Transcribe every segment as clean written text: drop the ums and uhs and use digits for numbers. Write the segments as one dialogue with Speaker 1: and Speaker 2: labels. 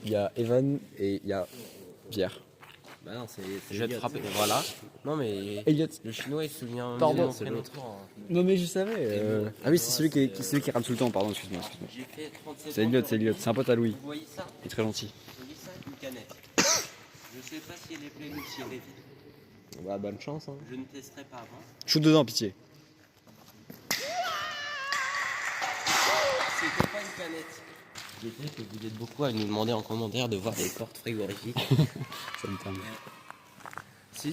Speaker 1: il y a Evan et il y a Pierre.
Speaker 2: Bah non, c'est
Speaker 3: Je vais te frapper, voilà. Non mais
Speaker 1: Elliot.
Speaker 3: le chinois il se souvient
Speaker 1: Pardon,
Speaker 3: mieux de mon
Speaker 1: c'est
Speaker 3: prénom
Speaker 1: l'autre.
Speaker 3: que moi, hein.
Speaker 1: Non mais je savais. Ah oui, c'est celui qui rame tout le temps, pardon, excuse-moi.
Speaker 3: J'ai fait 37
Speaker 1: C'est Elliot, c'est un pote à Louis.
Speaker 3: Vous voyez ça?
Speaker 1: Il est très gentil.
Speaker 3: Vous voyez ça? Une canette. Je sais pas si elle est pleine ou si elle est vide.
Speaker 2: Bah, bonne chance. Hein.
Speaker 3: Je ne testerai pas avant.
Speaker 1: Shoot dedans, pitié.
Speaker 3: C'était pas une canette. Je sais que vous êtes beaucoup à nous demander en commentaire de voir des portes frigorifiques.
Speaker 1: Ça me termine.
Speaker 3: Si.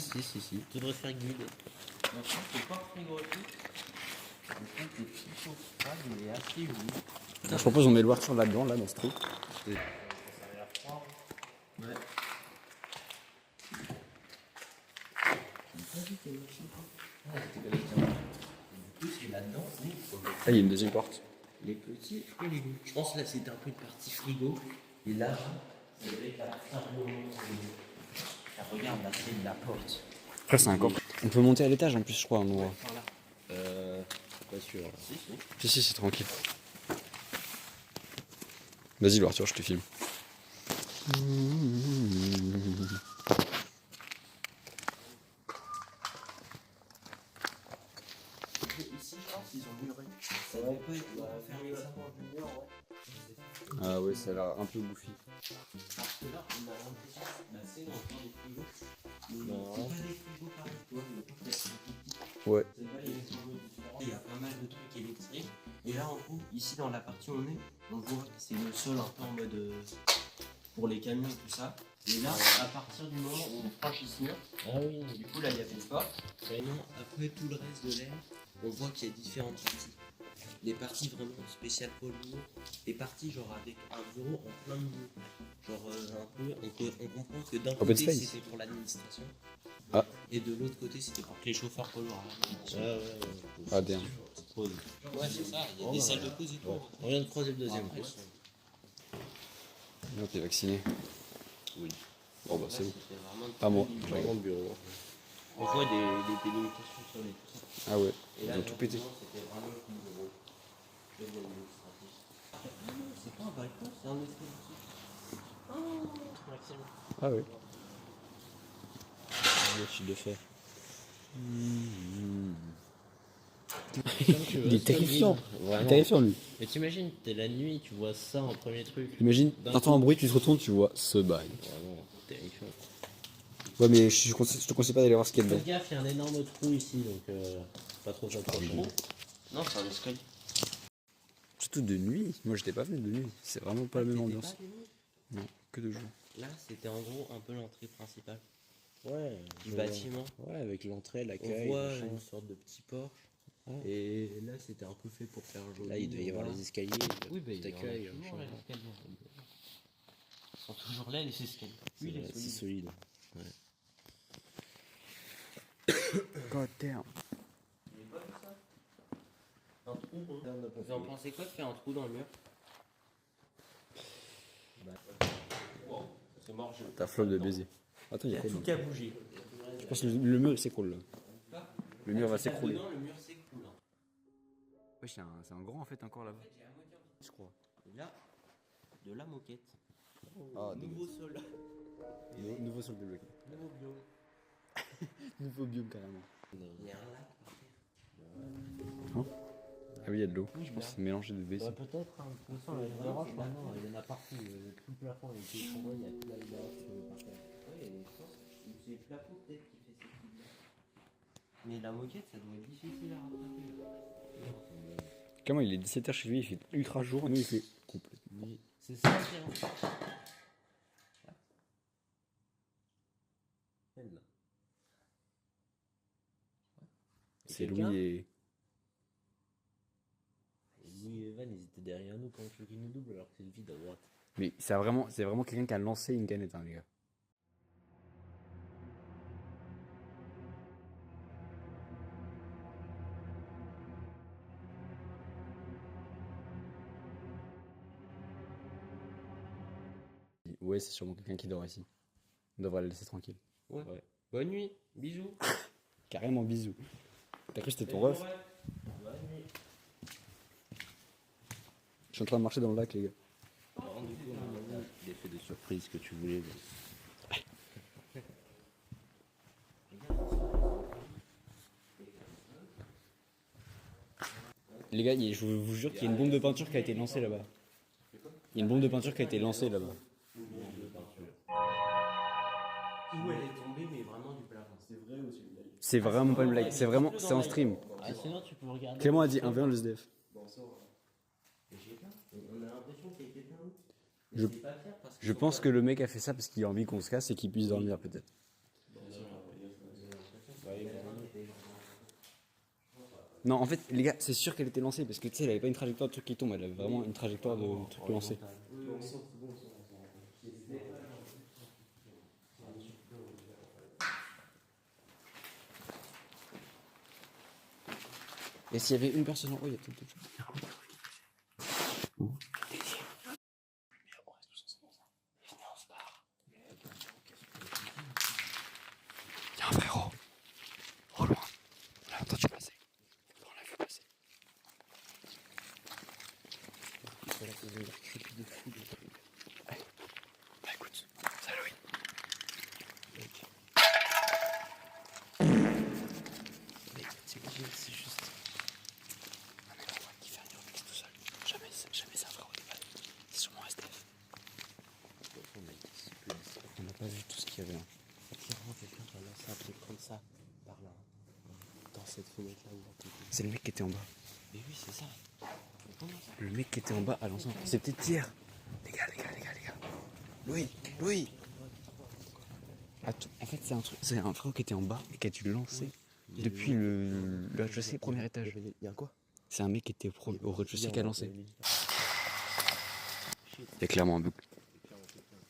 Speaker 3: Tu devrais faire guider. Donc, les portes frigorifiques, en fait, les petits chauffrages, il est assez unique.
Speaker 1: Je propose on met l'ouverture là-dedans, là, dans ce trou.
Speaker 3: Ça a l'air froid. Ouais. Du coup, c'est là-dedans.
Speaker 1: Ah, il y a une deuxième porte.
Speaker 3: Les petits fruits et légumes. Je pense que là, c'était un peu une partie frigo. Et là, c'est avec la partie regarde, là, c'est de la porte.
Speaker 1: Après, c'est un coffre. On peut monter à l'étage en plus, je crois, un endroit.
Speaker 3: Par là.
Speaker 2: Pas sûr.
Speaker 1: Si, c'est tranquille. Vas-y, l'ouverture, je te filme.
Speaker 3: Ici, je pense qu'ils ont muré. Ça devait pas être fermé ça dans le mur, ouais.
Speaker 1: Ah ouais, ça a l'air un peu bouffi.
Speaker 3: Parce que là, on a l'impression que c'est dans les frigos. C'est pas des frigos pareils, tu vois, mais c'est petit.
Speaker 1: Ouais.
Speaker 3: C'est pas les frigos différents. Il y a pas mal de trucs électriques. Et là, en gros, ici dans la partie où on est, on voit que c'est le sol un peu en mode pour les camions, tout ça. Et là, à partir du moment où on franchit ce mur, du coup, là, il y avait une porte. Et non, après tout le reste de l'air, on voit qu'il y a différentes parties. Des parties vraiment spéciales pour le milieu, des parties genre avec un bureau en plein milieu. Genre un peu, on comprend que d'un
Speaker 1: Open
Speaker 3: côté
Speaker 1: space.
Speaker 3: c'était pour l'administration,
Speaker 1: Ah.
Speaker 3: et de l'autre côté c'était pour que les chauffeurs polluent à la
Speaker 1: Ah, damn.
Speaker 3: Ouais, c'est ça, il y a des salles de pause et tout.
Speaker 2: On vient de croiser le deuxième.
Speaker 3: Après,
Speaker 1: Non, t'es vacciné.
Speaker 3: Oui.
Speaker 1: Bon, bah, c'est bon.
Speaker 3: c'était vraiment
Speaker 1: Pas moi.
Speaker 2: Grand bureau.
Speaker 3: on voit des délimitations sur les tout ça.
Speaker 1: Ah ouais,
Speaker 3: Et
Speaker 1: ils
Speaker 3: là,
Speaker 1: ont tout pété.
Speaker 3: c'était vraiment le plus gros. Je vais l'administratif. C'est pas un balcon, c'est un escalier. Oh, Maxime.
Speaker 1: Ah ouais.
Speaker 2: Le chiffre de fer.
Speaker 1: Il est terrifiant. Il est
Speaker 2: Vraiment.
Speaker 1: terrifiant, lui.
Speaker 2: Mais t'imagines, t'es la nuit, tu vois ça en premier truc.
Speaker 1: Imagine, t'entends un bruit, tu te retournes, tu vois ce bail.
Speaker 2: Vraiment, terrifiant.
Speaker 1: Ouais, mais je te conseille pas d'aller voir ce qu'il y a
Speaker 2: Fais
Speaker 1: dedans.
Speaker 2: gaffe, il y a un énorme trou ici, donc pas trop s'approcher.
Speaker 3: Non, c'est un escalier.
Speaker 1: Surtout de nuit. Moi, j'étais pas venu de nuit. C'est vraiment pas la même ambiance. Non, que de jour.
Speaker 3: Là, c'était en gros un peu l'entrée principale
Speaker 2: Ouais.
Speaker 3: du
Speaker 2: je
Speaker 3: bâtiment.
Speaker 2: vois. Ouais, avec l'entrée,
Speaker 3: On
Speaker 2: l'accueil.
Speaker 3: voit
Speaker 2: machin.
Speaker 3: une sorte de petit porche.
Speaker 2: Ouais.
Speaker 3: Et là, c'était un peu fait pour faire joli.
Speaker 2: Là, il devait y avoir les escaliers.
Speaker 3: Oui, bah, il y en a
Speaker 2: d'accueil.
Speaker 3: toujours les escaliers. Ils sont toujours là, les escaliers. Oui, les
Speaker 2: C'est
Speaker 3: solides.
Speaker 2: solide.
Speaker 1: God damn.
Speaker 3: Un trou, Vous en pensez quoi de faire un trou dans le mur? Wow, c'est mort, je...
Speaker 1: Ta flotte de baiser. Attends, il y
Speaker 3: Il y
Speaker 1: a
Speaker 3: a
Speaker 1: quoi
Speaker 3: tout
Speaker 1: dedans
Speaker 3: qui a bougé.
Speaker 1: Je pense que le mur il s'écroule là. Le mur va s'écrouler.
Speaker 3: Non, le mur s'écroule.
Speaker 1: Ouais, c'est un grand en fait encore là-bas. Je crois.
Speaker 3: Et là, de la moquette.
Speaker 1: Ah,
Speaker 3: Nouveau sol.
Speaker 1: nouveau sol débloqué.
Speaker 3: Nouveau biome.
Speaker 1: Nouveau biome carrément.
Speaker 3: Il y a un lac.
Speaker 1: Ah oui, il y a de l'eau. Je pense que c'est mélangé de baisers.
Speaker 2: Peut-être, hein. De toute façon, les roches maintenant, il y en a partout. Tout le plafond, il est tout il y a tout là, les roches par terre.
Speaker 3: Ouais, et je pense que c'est le plafond peut-être qui fait ces trucs-là. Mais la moquette, ça doit être difficile à rattraper.
Speaker 1: Comment il est 17h chez lui, il fait ultra jour, nous il fait complètement nuit.
Speaker 3: C'est ça, tiens. Elle, là.
Speaker 1: C'est
Speaker 2: quelqu'un
Speaker 1: Louis et.
Speaker 2: Louis et Evan, ils étaient derrière nous quand tu veux qu'ils nous doublent alors que c'est le vide à droite.
Speaker 1: Mais c'est vraiment quelqu'un qui a lancé une canette, hein, les gars. Ouais, c'est sûrement quelqu'un qui dort ici. On devrait le laisser tranquille.
Speaker 3: Ouais. Bonne nuit. Bisous.
Speaker 1: Carrément bisous. T'as cru que c'était ton ref?
Speaker 3: Bonne nuit.
Speaker 1: Je suis en train de marcher dans le lac, les gars.
Speaker 3: Alors, du coup, on a des
Speaker 2: l'effet de surprise que tu voulais.
Speaker 1: Les gars, je vous jure qu'il y a une bombe de peinture qui a été lancée là-bas. Il y a une bombe de peinture qui a été lancée là-bas.
Speaker 3: Où elle est tombée, mais vraiment du plafond. C'est vrai ou c'est une blague?
Speaker 1: C'est vraiment pas une blague, c'est vraiment, c'est en stream.
Speaker 2: Ah, sinon, tu peux regarder.
Speaker 1: Clément a dit 1v1 le SDF.
Speaker 3: Bon, ça, et j'ai pas. On a l'impression qu'il y a quelqu'un d'autre.
Speaker 1: Je- Je pense que le mec a fait ça parce qu'il a envie qu'on se casse et qu'il puisse dormir peut-être. Non, en fait, les gars, c'est sûr qu'elle était lancée parce que tu sais, elle avait pas une trajectoire de truc qui tombe, elle avait vraiment une trajectoire de truc lancé. Et s'il y avait une personne en haut, il y a peut-être d'autres choses. Il y a un frérot, au loin, on l'a entendu passer, on l'a vu passer. Bah écoute, c'est Halloween. Mais c'est juste... Un mec qui fait un urbex tout seul. Jamais c'est un frérot de balle. C'est sûrement SDF. On n'a pas vu tout ce qu'il y avait là.
Speaker 2: Clairement, quelqu'un va lancer un truc comme ça, par là. Dans cette fenêtre-là où on te dit.
Speaker 1: C'est le mec qui était en bas.
Speaker 2: Mais oui, c'est ça. Mais comment ça?
Speaker 1: Le mec qui était en bas à l'ensemble. C'est peut-être Pierre. Les gars. Louis. Attends, en fait, c'est un frérot qui était en bas et qui a dû le lancer depuis le rez-de-chaussée, premier étage.
Speaker 2: Il y a quoi?
Speaker 1: C'est un mec qui était au rez-de-chaussée qui a lancé. Il y a clairement un bug.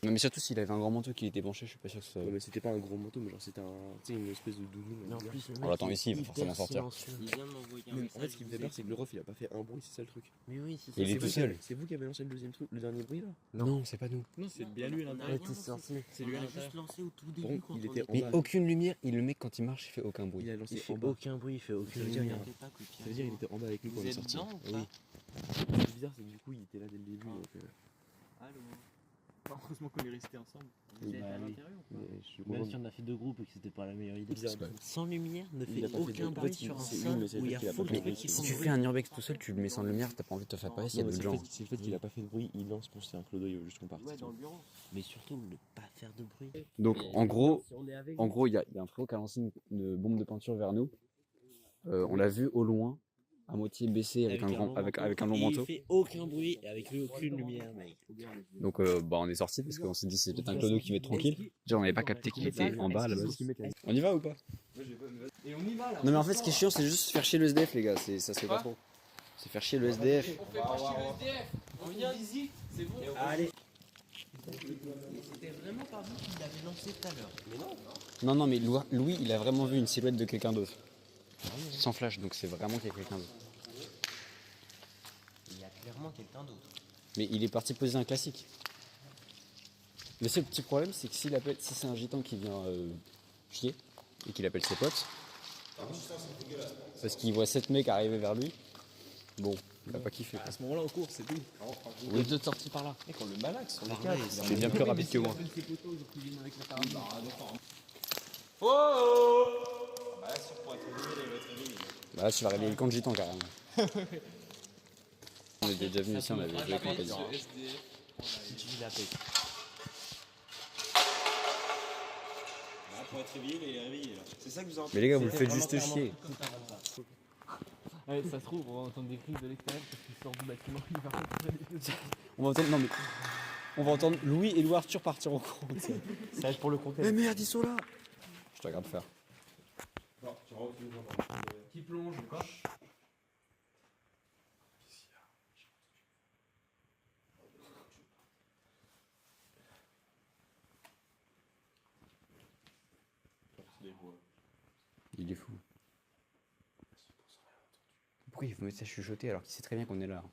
Speaker 1: Non, mais surtout s'il avait un grand manteau qui était branché, je suis pas sûr que ça.
Speaker 4: Ouais, mais c'était pas un gros manteau, mais genre c'était une espèce de doudoune.
Speaker 2: Mais en plus, le mec,
Speaker 1: On l'attend ici, il va
Speaker 2: est
Speaker 1: forcément
Speaker 2: hyper
Speaker 1: sortir.
Speaker 2: silencieux.
Speaker 3: Il vient de m'envoyer un
Speaker 4: Mais
Speaker 3: message.
Speaker 4: en fait, ce qui me fait peur, c'est que le ref il a pas fait un bruit, c'est ça le truc.
Speaker 2: Mais oui, c'est ça.
Speaker 1: Il est tout seul.
Speaker 4: C'est vous qui avez lancé le deuxième truc, le dernier bruit là?
Speaker 1: Non, c'est pas nous.
Speaker 5: Non, c'est bien lui à
Speaker 3: On a
Speaker 5: l'intérieur.
Speaker 3: rien
Speaker 2: t'es
Speaker 3: lancé.
Speaker 2: sorti.
Speaker 5: C'est lui à
Speaker 3: On a
Speaker 5: l'intérieur.
Speaker 3: juste lancé au tout
Speaker 4: Bon,
Speaker 3: début quand
Speaker 4: il
Speaker 3: on
Speaker 4: était
Speaker 3: était
Speaker 4: en
Speaker 1: Mais
Speaker 4: bas.
Speaker 1: aucune lumière, le mec quand il marche, il fait aucun bruit.
Speaker 4: Il a lancé
Speaker 2: Il fait
Speaker 4: en bas.
Speaker 2: aucun bruit, il fait aucune
Speaker 4: Ça veut dire, il y a
Speaker 2: lumière.
Speaker 4: un- Ça veut dire qu'il était en bas avec nous quand
Speaker 3: Vous
Speaker 4: on est
Speaker 3: êtes
Speaker 4: sorti.
Speaker 3: dedans ou
Speaker 4: Oui.
Speaker 3: pas?
Speaker 4: Ce qui est bizarre, c'est que du coup, il était là dès le début. Donc,
Speaker 3: Allô?
Speaker 5: Heureusement qu'on est resté ensemble.
Speaker 3: Vous
Speaker 4: Oui,
Speaker 3: êtes
Speaker 2: bah
Speaker 3: à
Speaker 2: oui.
Speaker 3: l'intérieur ou pas?
Speaker 4: mais je suis
Speaker 2: Même
Speaker 4: content.
Speaker 2: si on a fait deux groupes et que c'était pas la meilleure idée.
Speaker 4: C'est pas-
Speaker 2: Sans lumière, ne
Speaker 4: Il
Speaker 2: fait
Speaker 4: a pas fait
Speaker 2: aucun
Speaker 4: de- en
Speaker 2: bruit
Speaker 4: fait,
Speaker 2: sur un
Speaker 4: c'est- oui,
Speaker 2: sol
Speaker 4: mais c'est
Speaker 2: où il y
Speaker 4: le
Speaker 2: a
Speaker 4: fait qu'il a
Speaker 2: full
Speaker 4: pas fait de
Speaker 2: trucs
Speaker 4: bruit.
Speaker 2: qui
Speaker 1: Si
Speaker 2: font
Speaker 1: tu
Speaker 2: du
Speaker 1: fais
Speaker 2: bruit.
Speaker 1: un urbex tout seul, tu le mets sans lumière, t'as pas envie de te faire passer, il y a
Speaker 4: Non, mais
Speaker 1: d'autres
Speaker 4: c'est
Speaker 1: gens.
Speaker 4: le fait qu'il a pas fait de bruit, il lance pour c'est un clodo, il veut juste qu'on parte.
Speaker 3: Ouais,
Speaker 4: c'est
Speaker 3: dans
Speaker 4: tout.
Speaker 3: le bureau.
Speaker 2: Mais surtout, ne pas faire de bruit.
Speaker 1: Donc en gros,
Speaker 3: Si on est avec
Speaker 1: il y a un frérot qui a lancé une bombe de peinture vers nous. On l'a vu au loin, à moitié baissé avec un long manteau.
Speaker 2: Il fait aucun bruit et avec lui aucune lumière, mec.
Speaker 1: Donc on est sorti parce qu'on s'est dit c'est peut-être un clodo qui va être tranquille. Déjà on n'avait pas capté qu'il était en bas à la base. On y va ou pas?
Speaker 5: Et on y va là.
Speaker 1: Non mais en fait ce qui est chiant c'est juste faire chier le SDF les gars, ça se fait pas trop. C'est faire chier le SDF.
Speaker 5: On fait pas chier le SDF. On vient visite, c'est bon.
Speaker 2: Allez.
Speaker 3: C'était vraiment pas vous qui l'avez lancé tout à l'heure. Mais non.
Speaker 1: Non mais Louis il a vraiment vu une silhouette de quelqu'un d'autre. Sans flash donc c'est vraiment qu'il y a quelqu'un d'autre.
Speaker 3: Il y a clairement quelqu'un d'autre.
Speaker 1: Mais il est parti poser un classique. Le seul petit problème, c'est que si c'est un gitan qui vient chier et qu'il appelle ses potes, parce qu'il voit 7 mecs arriver vers lui, bon, il va pas kiffer.
Speaker 5: À ce moment-là, en cours, c'est tout.
Speaker 1: Vous êtes tous sortis par là.
Speaker 5: Mec, on le malaxe, on
Speaker 2: Par
Speaker 5: est
Speaker 2: là,
Speaker 5: quatre.
Speaker 2: il
Speaker 1: Il est bien plus rapide que moi.
Speaker 5: Ses potos, ils ont pris une avec la carabine.
Speaker 1: Bah là, tu vas réveiller le camp de gitan carrément. On était déjà venus ici, on avait joué avec un quasiment.
Speaker 2: Si tu dis la paix.
Speaker 4: Pour être réveillé, il est réveillé là. C'est ça que vous en
Speaker 1: Mais les gars, vous le faites juste chier.
Speaker 5: Ça se trouve, on va entendre des cris de l'extérieur parce qu'il sort du bâtiment. Il va rentrer des deux.
Speaker 1: On va entendre, non mais, on va entendre Louis et Louis Arthur partir en courant.
Speaker 2: Ça va être pour le contexte.
Speaker 1: Mais merde, ils sont là. Je te regarde faire.
Speaker 5: Qui plonge ou quoi?
Speaker 1: Il est fou. Pourquoi il faut mettre ça chuchoter alors qu'il sait très bien qu'on est là?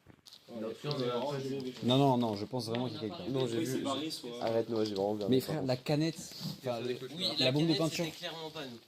Speaker 1: Non, je pense vraiment qu'il y a quelqu'un.
Speaker 4: Non, j'ai vu. Arrête, moi j'ai vraiment vu.
Speaker 1: Mais frère, la canette, enfin, la bombe de peinture,
Speaker 3: C'était clairement pas nous.